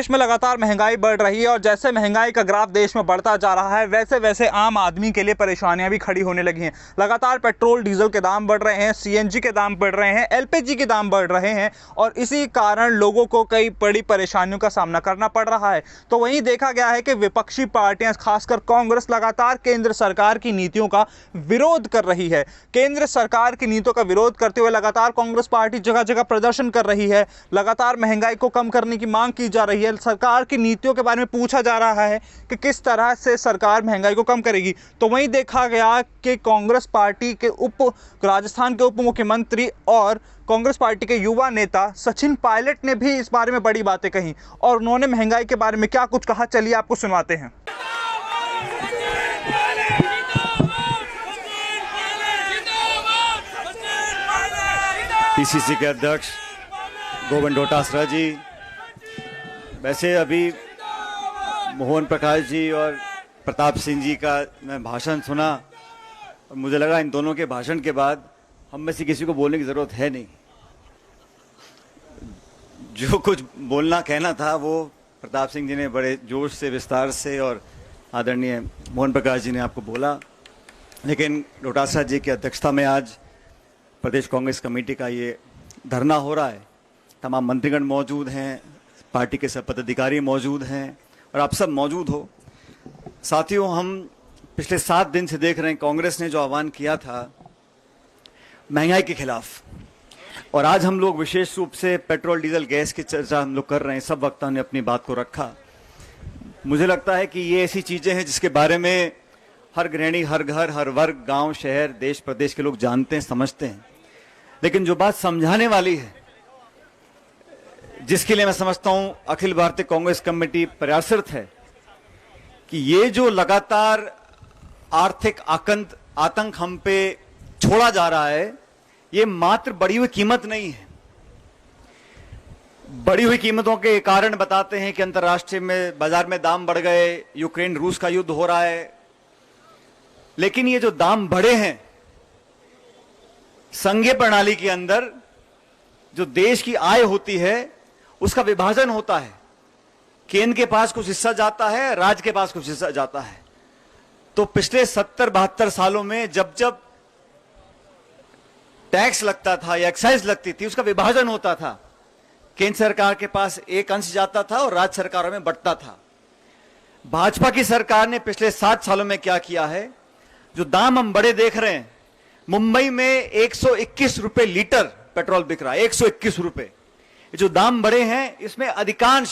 देश में लगातार महंगाई बढ़ रही है और जैसे महंगाई का ग्राफ देश में बढ़ता जा रहा है वैसे वैसे आम आदमी के लिए परेशानियां भी खड़ी होने लगी हैं। लगातार पेट्रोल डीजल के दाम बढ़ रहे हैं, सीएनजी के दाम बढ़ रहे हैं, एलपीजी के दाम बढ़ रहे हैं और इसी कारण लोगों को कई बड़ी परेशानियों का सामना करना पड़ रहा है। तो वहीं देखा गया है कि विपक्षी पार्टियां खासकर कांग्रेस लगातार केंद्र सरकार की नीतियों का विरोध कर रही है। केंद्र सरकार की नीतियों का विरोध करते हुए लगातार कांग्रेस पार्टी जगह जगह प्रदर्शन कर रही है। लगातार महंगाई को कम करने की मांग की जा रही है। सरकार की नीतियों के बारे में पूछा जा रहा है कि किस तरह से सरकार महंगाई को कम करेगी। तो वहीं देखा गया कि कांग्रेस पार्टी के राजस्थान के उप मुख्यमंत्री और कांग्रेस पार्टी के युवा नेता सचिन पायलट ने भी इस बारे में बड़ी बातें कही और उन्होंने महंगाई के बारे में क्या कुछ कहा, चलिए आपको सुनवाते हैं। पीसीसी के अध्यक्ष गोविंद डोटासरा जी, वैसे अभी मोहन प्रकाश जी और प्रताप सिंह जी का मैं भाषण सुना और मुझे लगा इन दोनों के भाषण के बाद हम में से किसी को बोलने की ज़रूरत है नहीं। जो कुछ बोलना कहना था वो प्रताप सिंह जी ने बड़े जोश से, विस्तार से और आदरणीय मोहन प्रकाश जी ने आपको बोला। लेकिन डोटासरा जी की अध्यक्षता में आज प्रदेश कांग्रेस कमेटी का ये धरना हो रहा है। तमाम मंत्रीगण मौजूद हैं, पार्टी के सब पदाधिकारी मौजूद हैं और आप सब मौजूद हो। साथियों, हम पिछले 7 दिन से देख रहे हैं कांग्रेस ने जो आह्वान किया था महंगाई के खिलाफ, और आज हम लोग विशेष रूप से पेट्रोल डीजल गैस की चर्चा हम लोग कर रहे हैं। सब वक्ताओं ने अपनी बात को रखा। मुझे लगता है कि ये ऐसी चीज़ें हैं जिसके बारे में हर गृहिणी, हर घर, हर वर्ग, गांव, शहर, देश प्रदेश के लोग जानते हैं, समझते हैं। लेकिन जो बात समझाने वाली है, जिसके लिए मैं समझता हूं अखिल भारतीय कांग्रेस कमेटी प्रयासरत है कि ये जो लगातार आर्थिक आतंक हम पे छोड़ा जा रहा है, ये मात्र बढ़ी हुई कीमत नहीं है। बढ़ी हुई कीमतों के कारण बताते हैं कि अंतर्राष्ट्रीय में बाजार में दाम बढ़ गए, यूक्रेन रूस का युद्ध हो रहा है। लेकिन ये जो दाम बढ़े हैं, संघीय प्रणाली के अंदर जो देश की आय होती है उसका विभाजन होता है। केंद्र के पास कुछ हिस्सा जाता है, राज्य के पास कुछ हिस्सा जाता है। तो पिछले 70-72 सालों में जब जब टैक्स लगता था या एक्साइज लगती थी, उसका विभाजन होता था। केंद्र सरकार के पास एक अंश जाता था और राज्य सरकारों में बंटता था। भाजपा की सरकार ने पिछले 7 सालों में क्या किया है, जो दाम हम बड़े देख रहे हैं, मुंबई में 121 रुपए लीटर पेट्रोल बिक रहा है, 121 रुपए। ये जो दाम बढ़े हैं इसमें अधिकांश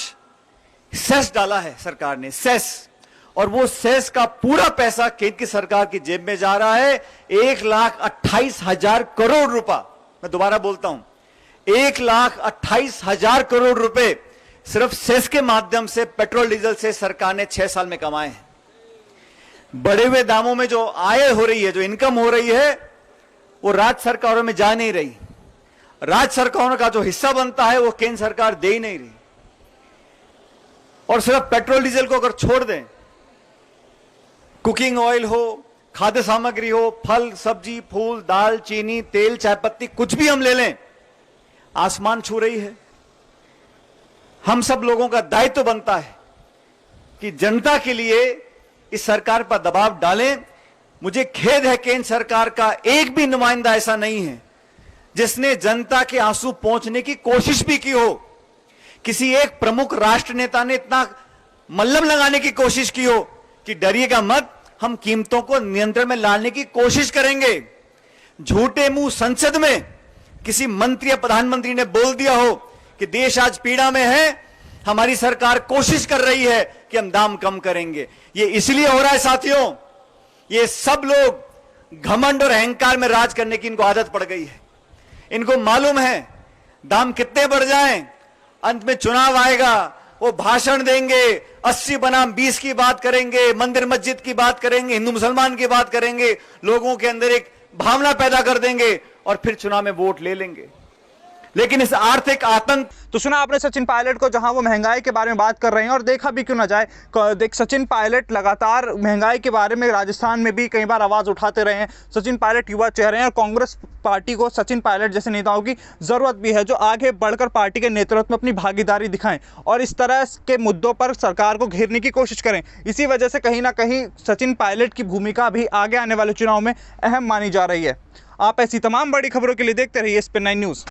सेस डाला है सरकार ने, सेस, और वो सेस का पूरा पैसा केंद्र की सरकार की जेब में जा रहा है। 1,28,000 करोड़ रुपया, मैं दोबारा बोलता हूं, 1,28,000 करोड़ रुपए सिर्फ सेस के माध्यम से पेट्रोल डीजल से सरकार ने 6 साल में कमाए हैं। बढ़े हुए दामों में जो आय हो रही है, जो इनकम हो रही है, वो राज्य सरकारों में जा नहीं रही। राज्य सरकारों का जो हिस्सा बनता है वो केंद्र सरकार दे ही नहीं रही। और सिर्फ पेट्रोल डीजल को अगर छोड़ दें, कुकिंग ऑयल हो, खाद्य सामग्री हो, फल सब्जी, फूल, दाल, चीनी, तेल, चाय पत्ती, कुछ भी हम ले लें, आसमान छू रही है। हम सब लोगों का दायित्व बनता है कि जनता के लिए इस सरकार पर दबाव डालें। मुझे खेद है केंद्र सरकार का एक भी नुमाइंदा ऐसा नहीं है जिसने जनता के आंसू पहुंचने की कोशिश भी की हो। किसी एक प्रमुख राष्ट्र नेता ने इतना मल्लम लगाने की कोशिश की हो कि डरिएगा मत, हम कीमतों को नियंत्रण में लाने की कोशिश करेंगे। झूठे मुंह संसद में किसी मंत्री या प्रधानमंत्री ने बोल दिया हो कि देश आज पीड़ा में है, हमारी सरकार कोशिश कर रही है कि हम दाम कम करेंगे। ये इसलिए हो रहा है साथियों, ये सब लोग घमंड और अहंकार में राज करने की इनको आदत पड़ गई है। इनको मालूम है दाम कितने बढ़ जाएं, अंत में चुनाव आएगा, वो भाषण देंगे, 80 बनाम 20 की बात करेंगे, मंदिर मस्जिद की बात करेंगे, हिंदू मुसलमान की बात करेंगे, लोगों के अंदर एक भावना पैदा कर देंगे और फिर चुनाव में वोट ले लेंगे। लेकिन इस आर्थिक आतंक। तो सुना आपने सचिन पायलट को, जहां वो महंगाई के बारे में बात कर रहे हैं, और देखा भी क्यों ना जाए, देख सचिन पायलट लगातार महंगाई के बारे में राजस्थान में भी कई बार आवाज उठाते रहे हैं। सचिन पायलट युवा चेहरे हैं और कांग्रेस पार्टी को सचिन पायलट जैसे नेताओं की जरूरत भी है, जो आगे बढ़कर पार्टी के नेतृत्व में अपनी भागीदारी दिखाएं और इस तरह के मुद्दों पर सरकार को घेरने की कोशिश करें। इसी वजह से कहीं ना कहीं सचिन पायलट की भूमिका भी आगे आने वाले चुनाव में अहम मानी जा रही है। आप ऐसी तमाम बड़ी खबरों के लिए देखते रहिए SPN9 न्यूज़।